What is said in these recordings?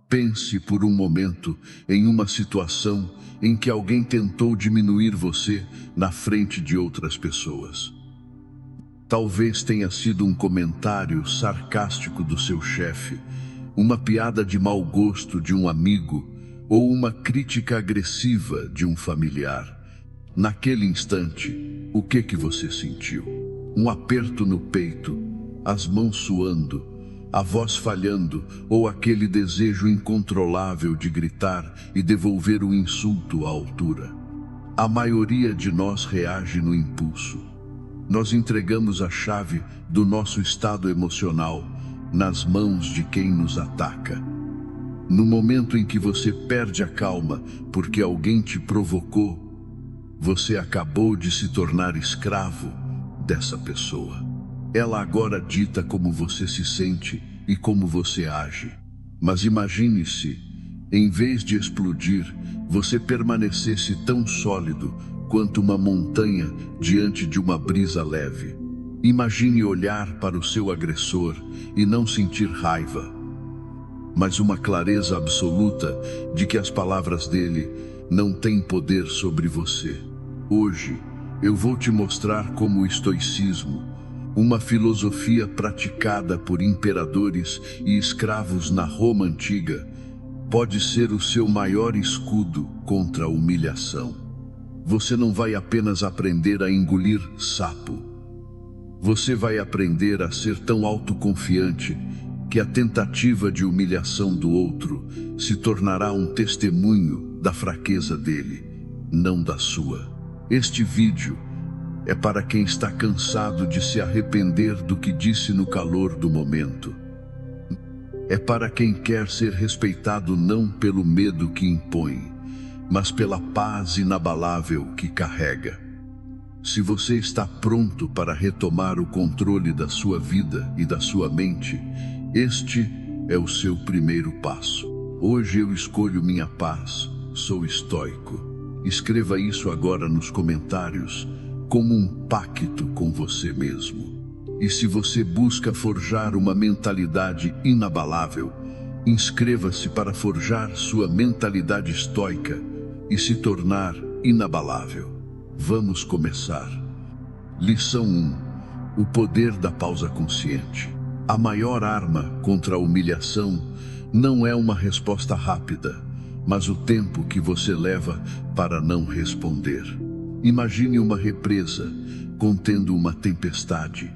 Pense por um momento em uma situação em que alguém tentou diminuir você na frente de outras pessoas. Talvez tenha sido um comentário sarcástico do seu chefe, uma piada de mau gosto de um amigo ou uma crítica agressiva de um familiar. Naquele instante, o que você sentiu? Um aperto no peito, as mãos suando, a voz falhando ou aquele desejo incontrolável de gritar e devolver o insulto à altura? A maioria de nós reage no impulso. Nós entregamos a chave do nosso estado emocional nas mãos de quem nos ataca. No momento em que você perde a calma porque alguém te provocou, você acabou de se tornar escravo dessa pessoa. Ela agora dita como você se sente e como você age. Mas imagine-se, em vez de explodir, você permanecesse tão sólido quanto uma montanha diante de uma brisa leve. Imagine olhar para o seu agressor e não sentir raiva, mas uma clareza absoluta de que as palavras dele não têm poder sobre você. Hoje, eu vou te mostrar como o estoicismo, uma filosofia praticada por imperadores e escravos na Roma antiga, pode ser o seu maior escudo contra a humilhação. Você não vai apenas aprender a engolir sapo. Você vai aprender a ser tão autoconfiante que a tentativa de humilhação do outro se tornará um testemunho da fraqueza dele, não da sua. Este vídeo é para quem está cansado de se arrepender do que disse no calor do momento. É para quem quer ser respeitado não pelo medo que impõe, mas pela paz inabalável que carrega. Se você está pronto para retomar o controle da sua vida e da sua mente, este é o seu primeiro passo. Hoje eu escolho minha paz, sou estoico. Escreva isso agora nos comentários, como um pacto com você mesmo. E se você busca forjar uma mentalidade inabalável, inscreva-se para forjar sua mentalidade estoica e se tornar inabalável. Vamos começar. Lição 1. O poder da pausa consciente. A maior arma contra a humilhação não é uma resposta rápida, mas o tempo que você leva para não responder. Imagine uma represa contendo uma tempestade.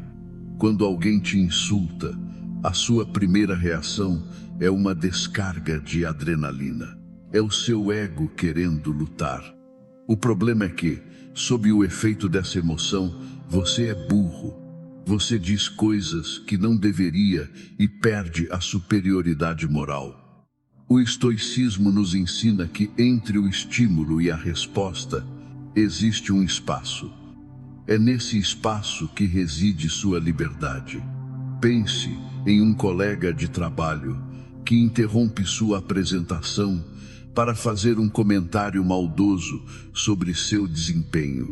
Quando alguém te insulta, a sua primeira reação é uma descarga de adrenalina. É o seu ego querendo lutar. O problema é que, sob o efeito dessa emoção, você é burro. Você diz coisas que não deveria e perde a superioridade moral. O estoicismo nos ensina que entre o estímulo e a resposta existe um espaço. É nesse espaço que reside sua liberdade. Pense em um colega de trabalho que interrompe sua apresentação para fazer um comentário maldoso sobre seu desempenho.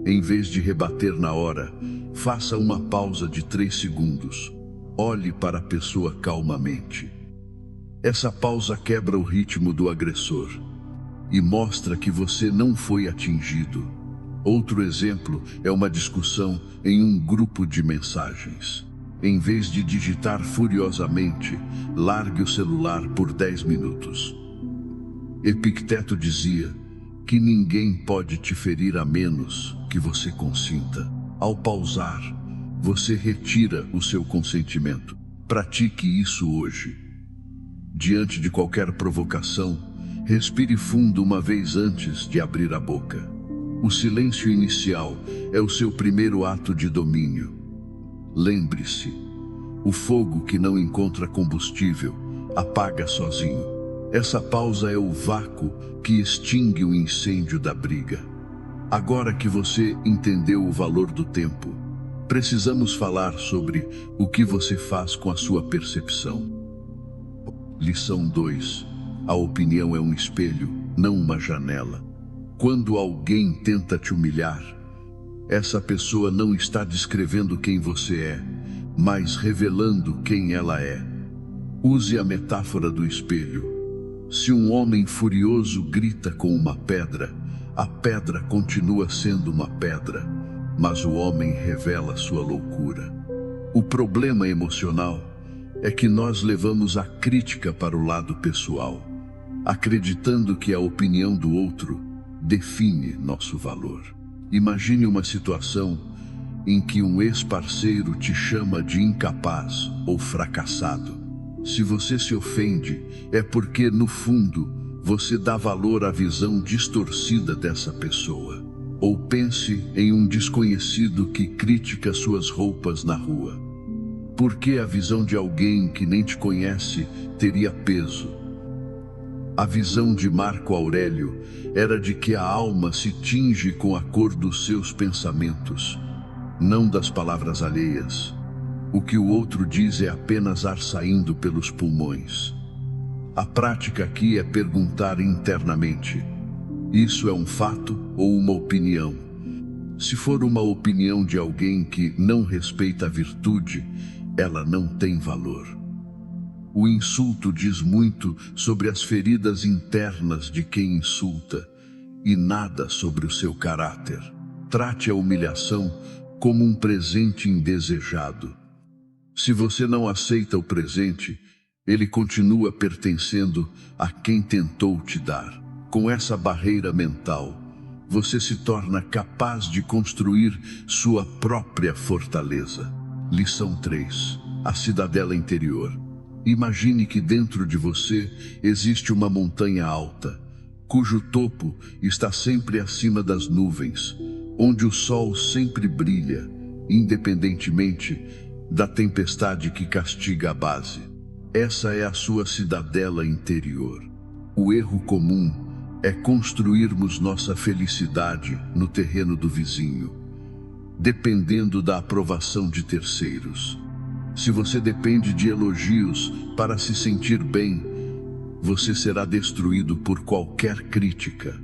Em vez de rebater na hora, faça uma pausa de 3 segundos. Olhe para a pessoa calmamente. Essa pausa quebra o ritmo do agressor e mostra que você não foi atingido. Outro exemplo é uma discussão em um grupo de mensagens. Em vez de digitar furiosamente, largue o celular por 10 minutos. Epicteto dizia que ninguém pode te ferir a menos que você consinta. Ao pausar, você retira o seu consentimento. Pratique isso hoje. Diante de qualquer provocação, respire fundo uma vez antes de abrir a boca. O silêncio inicial é o seu primeiro ato de domínio. Lembre-se, o fogo que não encontra combustível apaga sozinho. Essa pausa é o vácuo que extingue o incêndio da briga. Agora que você entendeu o valor do tempo, precisamos falar sobre o que você faz com a sua percepção. Lição 2. A opinião é um espelho, não uma janela. Quando alguém tenta te humilhar, essa pessoa não está descrevendo quem você é, mas revelando quem ela é. Use a metáfora do espelho. Se um homem furioso grita com uma pedra, a pedra continua sendo uma pedra, mas o homem revela sua loucura. O problema emocional é que nós levamos a crítica para o lado pessoal, acreditando que a opinião do outro define nosso valor. Imagine uma situação em que um ex-parceiro te chama de incapaz ou fracassado. Se você se ofende, é porque, no fundo, você dá valor à visão distorcida dessa pessoa. Ou pense em um desconhecido que critica suas roupas na rua. Por que a visão de alguém que nem te conhece teria peso? A visão de Marco Aurélio era de que a alma se tinge com a cor dos seus pensamentos, não das palavras alheias. O que o outro diz é apenas ar saindo pelos pulmões. A prática aqui é perguntar internamente: isso é um fato ou uma opinião? Se for uma opinião de alguém que não respeita a virtude, ela não tem valor. O insulto diz muito sobre as feridas internas de quem insulta e nada sobre o seu caráter. Trate a humilhação como um presente indesejado. Se você não aceita o presente, ele continua pertencendo a quem tentou te dar. Com essa barreira mental, você se torna capaz de construir sua própria fortaleza. Lição 3. A cidadela interior. Imagine que dentro de você existe uma montanha alta, cujo topo está sempre acima das nuvens, onde o sol sempre brilha, independentemente da tempestade que castiga a base. Essa é a sua cidadela interior. O erro comum é construirmos nossa felicidade no terreno do vizinho, dependendo da aprovação de terceiros. Se você depende de elogios para se sentir bem, você será destruído por qualquer crítica.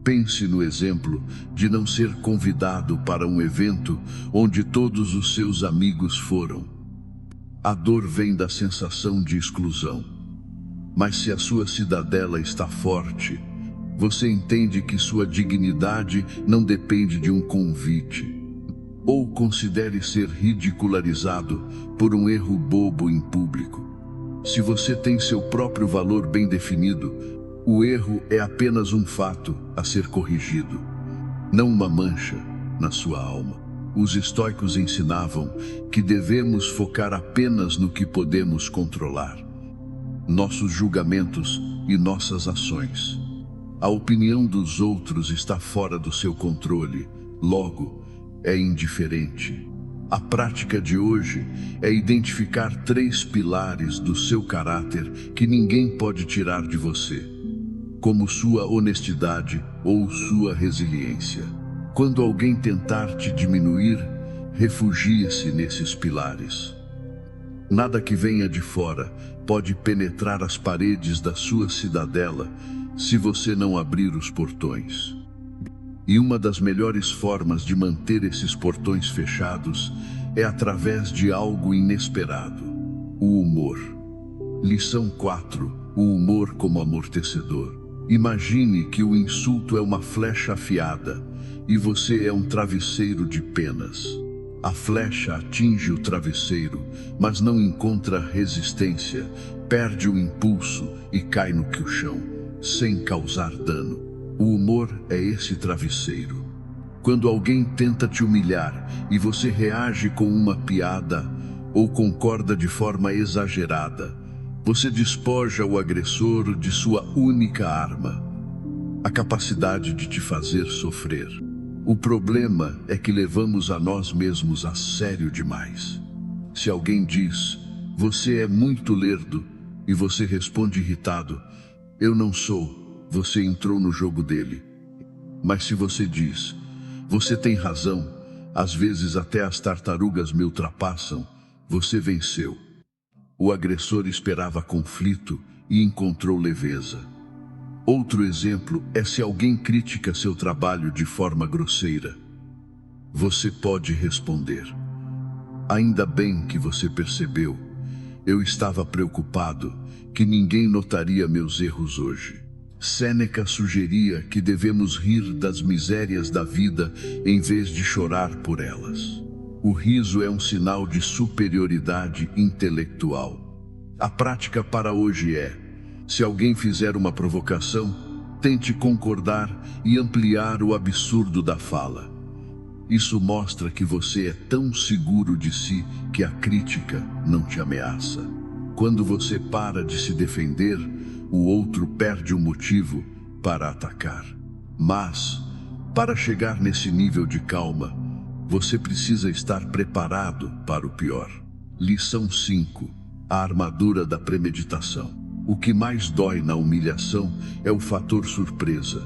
Pense no exemplo de não ser convidado para um evento onde todos os seus amigos foram. A dor vem da sensação de exclusão. Mas se a sua cidadela está forte, você entende que sua dignidade não depende de um convite. Ou considere ser ridicularizado por um erro bobo em público. Se você tem seu próprio valor bem definido, o erro é apenas um fato a ser corrigido, não uma mancha na sua alma. Os estoicos ensinavam que devemos focar apenas no que podemos controlar: nossos julgamentos e nossas ações. A opinião dos outros está fora do seu controle, logo, é indiferente. A prática de hoje é identificar 3 pilares do seu caráter que ninguém pode tirar de você, como sua honestidade ou sua resiliência. Quando alguém tentar te diminuir, refugie-se nesses pilares. Nada que venha de fora pode penetrar as paredes da sua cidadela se você não abrir os portões. E uma das melhores formas de manter esses portões fechados é através de algo inesperado: o humor. Lição 4. O humor como amortecedor. Imagine que o insulto é uma flecha afiada e você é um travesseiro de penas. A flecha atinge o travesseiro, mas não encontra resistência, perde o impulso e cai no chão, sem causar dano. O humor é esse travesseiro. Quando alguém tenta te humilhar e você reage com uma piada ou concorda de forma exagerada, você despoja o agressor de sua única arma, a capacidade de te fazer sofrer. O problema é que levamos a nós mesmos a sério demais. Se alguém diz: você é muito lerdo, e você responde irritado: eu não sou, você entrou no jogo dele. Mas se você diz: você tem razão, às vezes até as tartarugas me ultrapassam, você venceu. O agressor esperava conflito e encontrou leveza. Outro exemplo é se alguém critica seu trabalho de forma grosseira. Você pode responder: ainda bem que você percebeu. Eu estava preocupado que ninguém notaria meus erros hoje. Sêneca sugeria que devemos rir das misérias da vida em vez de chorar por elas. O riso é um sinal de superioridade intelectual. A prática para hoje é: se alguém fizer uma provocação, tente concordar e ampliar o absurdo da fala. Isso mostra que você é tão seguro de si que a crítica não te ameaça. Quando você para de se defender, o outro perde o motivo para atacar. Mas, para chegar nesse nível de calma, você precisa estar preparado para o pior. Lição 5. A armadura da premeditação. O que mais dói na humilhação é o fator surpresa.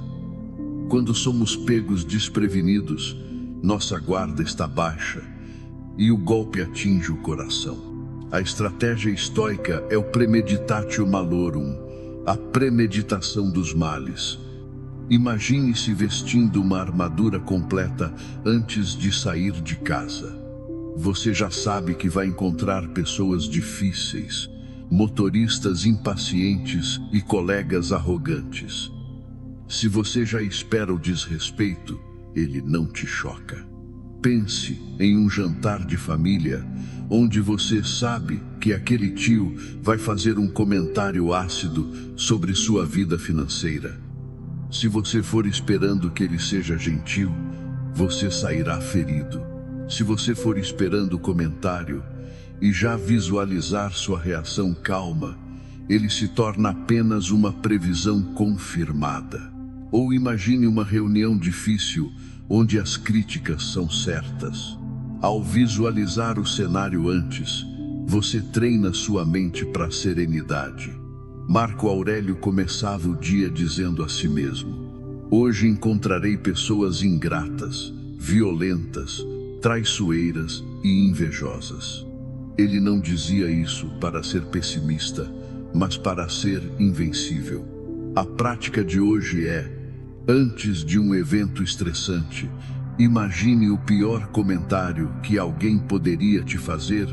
Quando somos pegos desprevenidos, nossa guarda está baixa e o golpe atinge o coração. A estratégia estoica é o premeditatio malorum, a premeditação dos males. Imagine-se vestindo uma armadura completa antes de sair de casa. Você já sabe que vai encontrar pessoas difíceis, motoristas impacientes e colegas arrogantes. Se você já espera o desrespeito, ele não te choca. Pense em um jantar de família, onde você sabe que aquele tio vai fazer um comentário ácido sobre sua vida financeira. Se você for esperando que ele seja gentil, você sairá ferido. Se você for esperando o comentário e já visualizar sua reação calma, ele se torna apenas uma previsão confirmada. Ou imagine uma reunião difícil onde as críticas são certas. Ao visualizar o cenário antes, você treina sua mente para a serenidade. Marco Aurélio começava o dia dizendo a si mesmo: hoje encontrarei pessoas ingratas, violentas, traiçoeiras e invejosas. Ele não dizia isso para ser pessimista, mas para ser invencível. A prática de hoje é: antes de um evento estressante, imagine o pior comentário que alguém poderia te fazer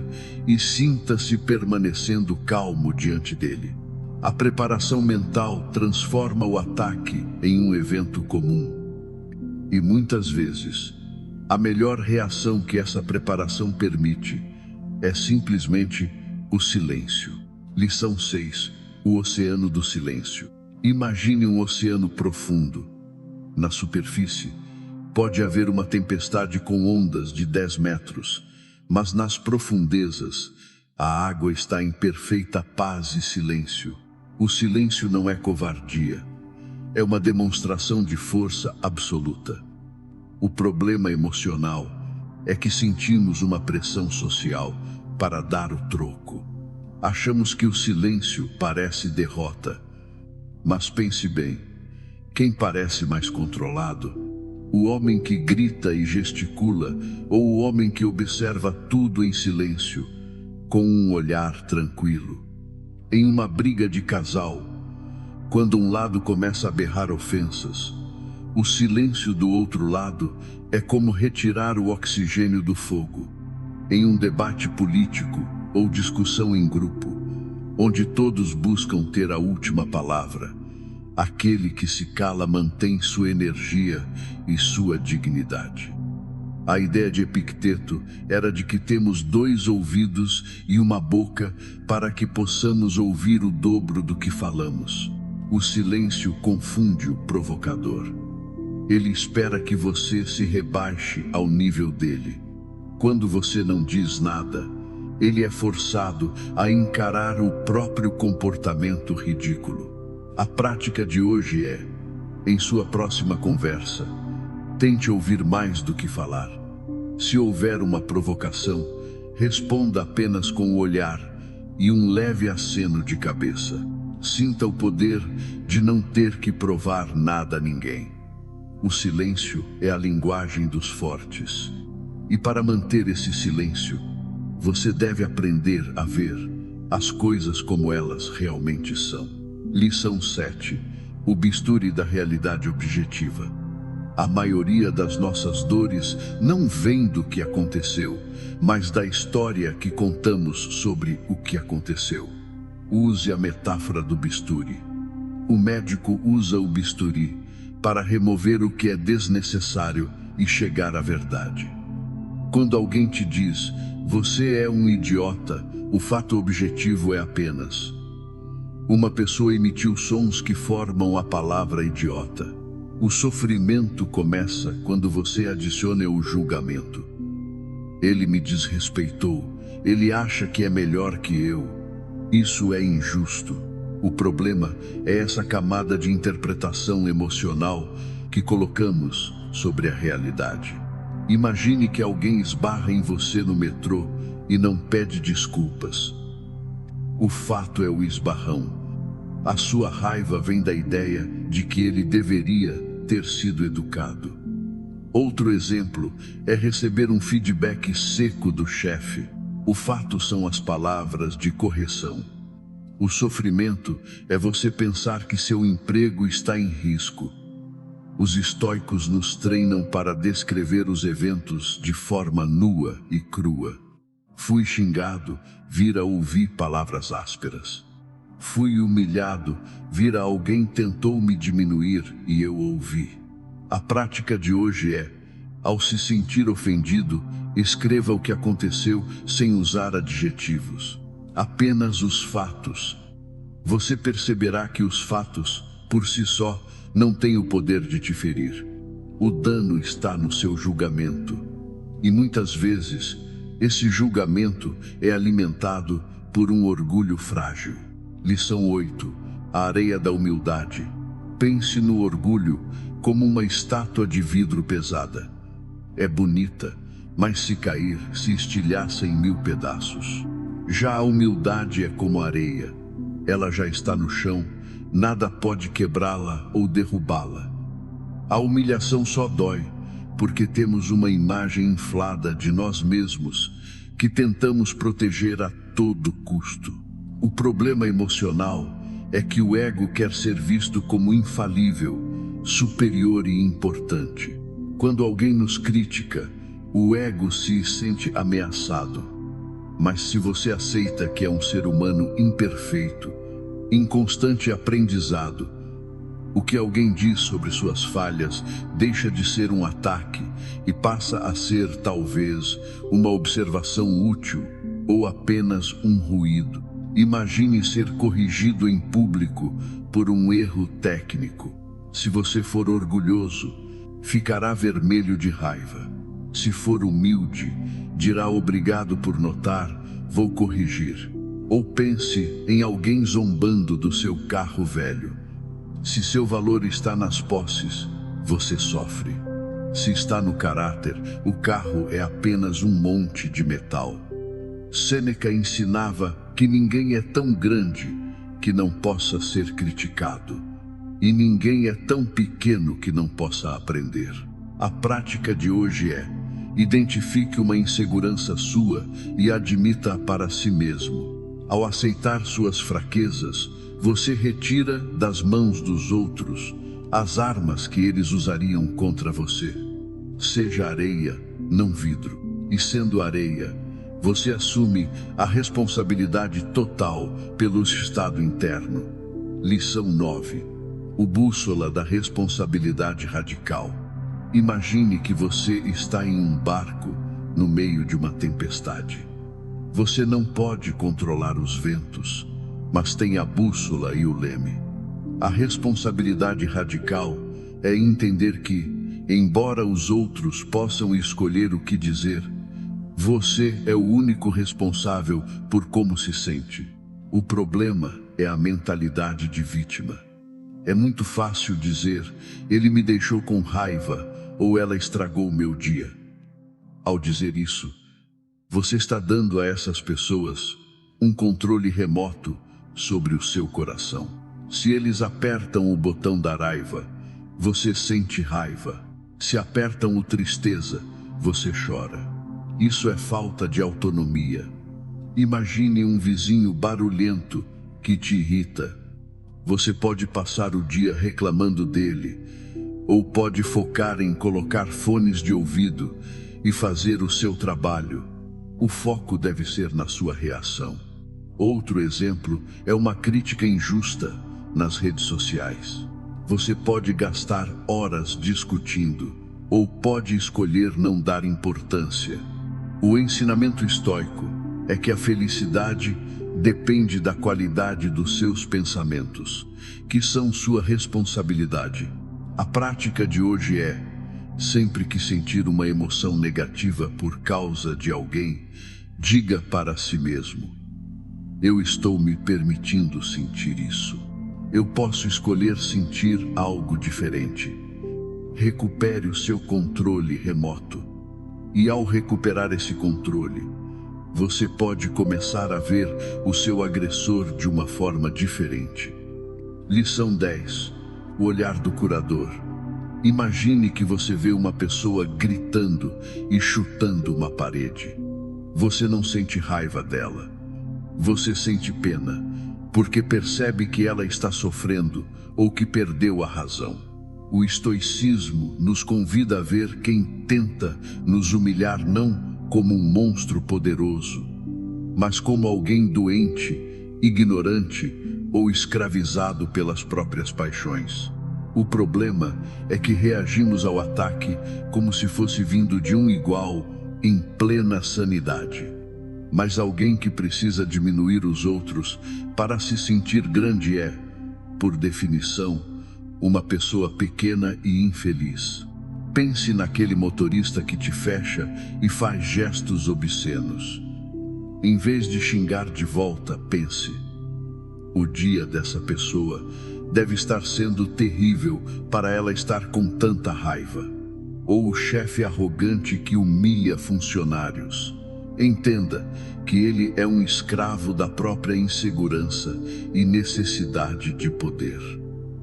e sinta-se permanecendo calmo diante dele. A preparação mental transforma o ataque em um evento comum. E muitas vezes, a melhor reação que essa preparação permite é simplesmente o silêncio. Lição 6. O oceano do silêncio. Imagine um oceano profundo. Na superfície, pode haver uma tempestade com ondas de 10 metros, mas nas profundezas, a água está em perfeita paz e silêncio. O silêncio não é covardia, é uma demonstração de força absoluta. O problema emocional é que sentimos uma pressão social para dar o troco. Achamos que o silêncio parece derrota, mas pense bem, quem parece mais controlado? O homem que grita e gesticula ou o homem que observa tudo em silêncio, com um olhar tranquilo? Em uma briga de casal, quando um lado começa a berrar ofensas, o silêncio do outro lado é como retirar o oxigênio do fogo. Em um debate político ou discussão em grupo, onde todos buscam ter a última palavra, aquele que se cala mantém sua energia e sua dignidade. A ideia de Epicteto era de que temos 2 ouvidos e uma boca para que possamos ouvir o dobro do que falamos. O silêncio confunde o provocador. Ele espera que você se rebaixe ao nível dele. Quando você não diz nada, ele é forçado a encarar o próprio comportamento ridículo. A prática de hoje é: em sua próxima conversa, tente ouvir mais do que falar. Se houver uma provocação, responda apenas com o olhar e um leve aceno de cabeça. Sinta o poder de não ter que provar nada a ninguém. O silêncio é a linguagem dos fortes. E para manter esse silêncio, você deve aprender a ver as coisas como elas realmente são. Lição 7. O bisturi da realidade objetiva. A maioria das nossas dores não vem do que aconteceu, mas da história que contamos sobre o que aconteceu. Use a metáfora do bisturi. O médico usa o bisturi para remover o que é desnecessário e chegar à verdade. Quando alguém te diz, você é um idiota, o fato objetivo é apenas: uma pessoa emitiu sons que formam a palavra idiota. O sofrimento começa quando você adiciona o julgamento. Ele me desrespeitou, ele acha que é melhor que eu. Isso é injusto. O problema é essa camada de interpretação emocional que colocamos sobre a realidade. Imagine que alguém esbarra em você no metrô e não pede desculpas. O fato é o esbarrão. A sua raiva vem da ideia de que ele deveria ter sido educado. Outro exemplo é receber um feedback seco do chefe. O fato são as palavras de correção. O sofrimento é você pensar que seu emprego está em risco. Os estoicos nos treinam para descrever os eventos de forma nua e crua. Fui xingado, vir a ouvir palavras ásperas. Fui humilhado, vir a alguém tentou me diminuir e eu ouvi. A prática de hoje é, ao se sentir ofendido, escreva o que aconteceu sem usar adjetivos. Apenas os fatos. Você perceberá que os fatos, por si só, não têm o poder de te ferir. O dano está no seu julgamento. E muitas vezes, esse julgamento é alimentado por um orgulho frágil. Lição 8. A areia da humildade. Pense no orgulho como uma estátua de vidro pesada. É bonita, mas se cair, se estilhaça em 1000 pedaços. Já a humildade é como areia. Ela já está no chão, nada pode quebrá-la ou derrubá-la. A humilhação só dói, porque temos uma imagem inflada de nós mesmos que tentamos proteger a todo custo. O problema emocional é que o ego quer ser visto como infalível, superior e importante. Quando alguém nos critica, o ego se sente ameaçado. Mas se você aceita que é um ser humano imperfeito, em constante aprendizado, o que alguém diz sobre suas falhas deixa de ser um ataque e passa a ser, talvez, uma observação útil ou apenas um ruído. Imagine ser corrigido em público por um erro técnico. Se você for orgulhoso, ficará vermelho de raiva. Se for humilde, dirá obrigado por notar, vou corrigir. Ou pense em alguém zombando do seu carro velho. Se seu valor está nas posses, você sofre. Se está no caráter, o carro é apenas um monte de metal. Sêneca ensinava que ninguém é tão grande que não possa ser criticado, e ninguém é tão pequeno que não possa aprender. A prática de hoje é: identifique uma insegurança sua e admita-a para si mesmo. Ao aceitar suas fraquezas, você retira das mãos dos outros as armas que eles usariam contra você. Seja areia, não vidro. E sendo areia, você assume a responsabilidade total pelo estado interno. Lição 9. O bússola da responsabilidade radical. Imagine que você está em um barco no meio de uma tempestade. Você não pode controlar os ventos, mas tem a bússola e o leme. A responsabilidade radical é entender que, embora os outros possam escolher o que dizer, você é o único responsável por como se sente. O problema é a mentalidade de vítima. É muito fácil dizer, ele me deixou com raiva ou ela estragou o meu dia. Ao dizer isso, você está dando a essas pessoas um controle remoto sobre o seu coração. Se eles apertam o botão da raiva, você sente raiva. Se apertam o tristeza, você chora. Isso é falta de autonomia. Imagine um vizinho barulhento que te irrita. Você pode passar o dia reclamando dele, ou pode focar em colocar fones de ouvido e fazer o seu trabalho. O foco deve ser na sua reação. Outro exemplo é uma crítica injusta nas redes sociais. Você pode gastar horas discutindo, ou pode escolher não dar importância. O ensinamento estoico é que a felicidade depende da qualidade dos seus pensamentos, que são sua responsabilidade. A prática de hoje é: sempre que sentir uma emoção negativa por causa de alguém, diga para si mesmo: eu estou me permitindo sentir isso. Eu posso escolher sentir algo diferente. Recupere o seu controle remoto. E ao recuperar esse controle, você pode começar a ver o seu agressor de uma forma diferente. Lição 10. O olhar do curador. Imagine que você vê uma pessoa gritando e chutando uma parede. Você não sente raiva dela. Você sente pena, porque percebe que ela está sofrendo ou que perdeu a razão. O estoicismo nos convida a ver quem tenta nos humilhar não como um monstro poderoso, mas como alguém doente, ignorante ou escravizado pelas próprias paixões. O problema é que reagimos ao ataque como se fosse vindo de um igual em plena sanidade. Mas alguém que precisa diminuir os outros para se sentir grande é, por definição, uma pessoa pequena e infeliz. Pense naquele motorista que te fecha e faz gestos obscenos. Em vez de xingar de volta, pense: o dia dessa pessoa deve estar sendo terrível para ela estar com tanta raiva. Ou o chefe arrogante que humilha funcionários. Entenda que ele é um escravo da própria insegurança e necessidade de poder.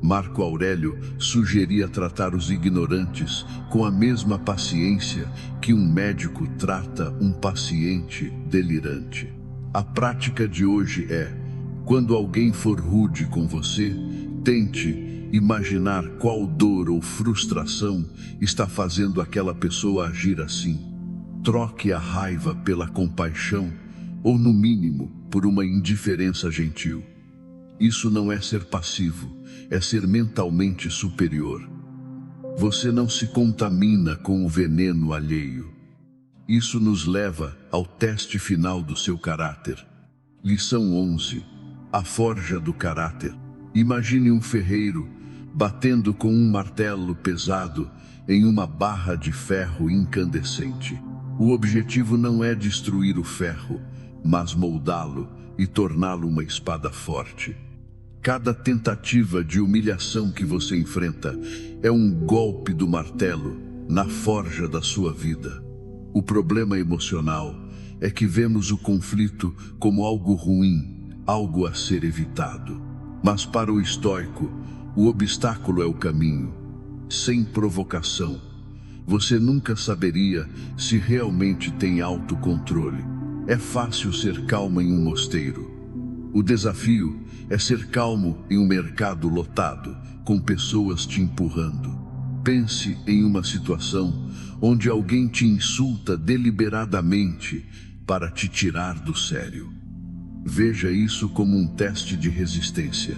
Marco Aurélio sugeria tratar os ignorantes com a mesma paciência que um médico trata um paciente delirante. A prática de hoje é: quando alguém for rude com você, tente imaginar qual dor ou frustração está fazendo aquela pessoa agir assim. Troque a raiva pela compaixão, ou no mínimo, por uma indiferença gentil. Isso não é ser passivo, é ser mentalmente superior. Você não se contamina com o veneno alheio. Isso nos leva ao teste final do seu caráter. Lição 11. A forja do caráter. Imagine um ferreiro batendo com um martelo pesado em uma barra de ferro incandescente. O objetivo não é destruir o ferro, mas moldá-lo e torná-lo uma espada forte. Cada tentativa de humilhação que você enfrenta é um golpe do martelo na forja da sua vida. O problema emocional é que vemos o conflito como algo ruim, algo a ser evitado. Mas para o estoico, o obstáculo é o caminho. Sem provocação, você nunca saberia se realmente tem autocontrole. É fácil ser calma em um mosteiro. O desafio é ser calmo em um mercado lotado, com pessoas te empurrando. Pense em uma situação onde alguém te insulta deliberadamente para te tirar do sério. Veja isso como um teste de resistência.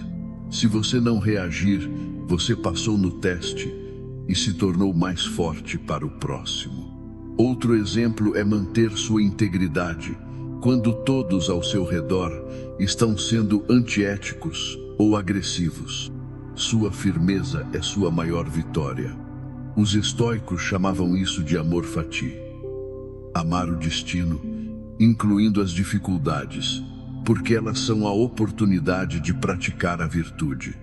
Se você não reagir, você passou no teste e se tornou mais forte para o próximo. Outro exemplo é manter sua integridade quando todos ao seu redor estão sendo antiéticos ou agressivos. Sua firmeza é sua maior vitória. Os estoicos chamavam isso de amor fati. Amar o destino, incluindo as dificuldades, porque elas são a oportunidade de praticar a virtude.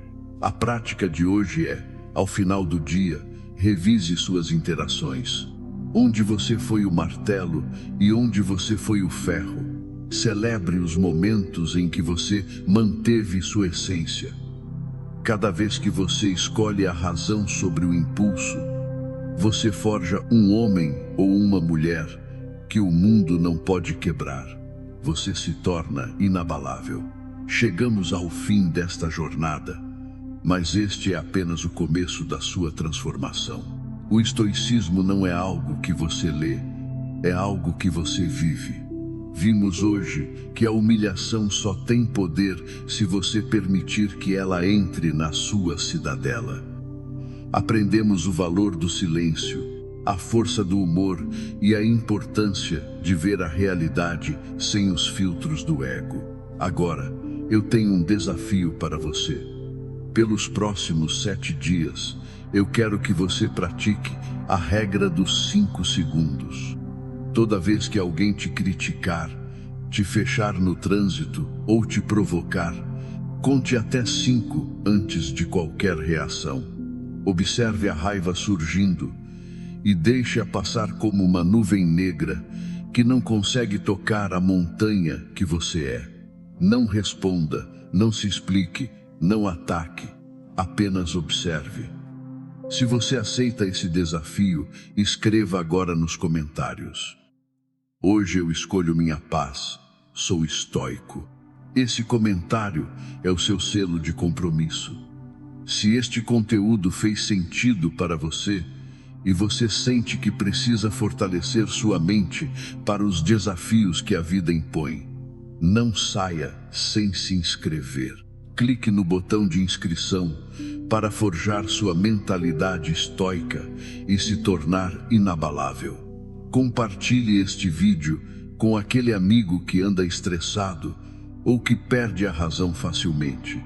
A prática de hoje é, ao final do dia, revise suas interações. Onde você foi o martelo e onde você foi o ferro. Celebre os momentos em que você manteve sua essência. Cada vez que você escolhe a razão sobre o impulso, você forja um homem ou uma mulher que o mundo não pode quebrar. Você se torna inabalável. Chegamos ao fim desta jornada, Mas este é apenas o começo da sua transformação. O estoicismo não é algo que você lê, é algo que você vive. Vimos hoje que a humilhação só tem poder se você permitir que ela entre na sua cidadela. Aprendemos o valor do silêncio, a força do humor e a importância de ver a realidade sem os filtros do ego. Agora, eu tenho um desafio para você. Pelos próximos 7 dias, eu quero que você pratique a regra dos 5 segundos. Toda vez que alguém te criticar, te fechar no trânsito ou te provocar, conte até 5 antes de qualquer reação. Observe a raiva surgindo e deixe-a passar como uma nuvem negra que não consegue tocar a montanha que você é. Não responda, não se explique, não ataque, apenas observe. Se você aceita esse desafio, escreva agora nos comentários: hoje eu escolho minha paz, sou estoico. Esse comentário é o seu selo de compromisso. Se este conteúdo fez sentido para você e você sente que precisa fortalecer sua mente para os desafios que a vida impõe, não saia sem se inscrever. Clique no botão de inscrição para forjar sua mentalidade estoica e se tornar inabalável. Compartilhe este vídeo com aquele amigo que anda estressado ou que perde a razão facilmente.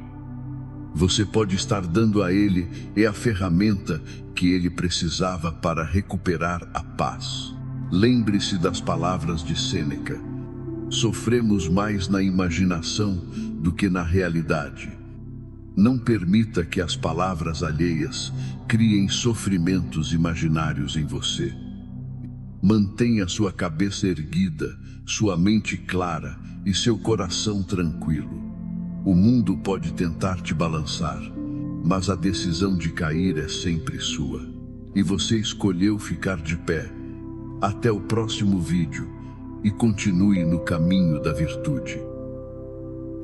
Você pode estar dando a ele a ferramenta que ele precisava para recuperar a paz. Lembre-se das palavras de Sêneca: sofremos mais na imaginação do que na realidade. Não permita que as palavras alheias criem sofrimentos imaginários em você. Mantenha sua cabeça erguida, sua mente clara e seu coração tranquilo. O mundo pode tentar te balançar, mas a decisão de cair é sempre sua. E você escolheu ficar de pé. Até o próximo vídeo e continue no caminho da virtude.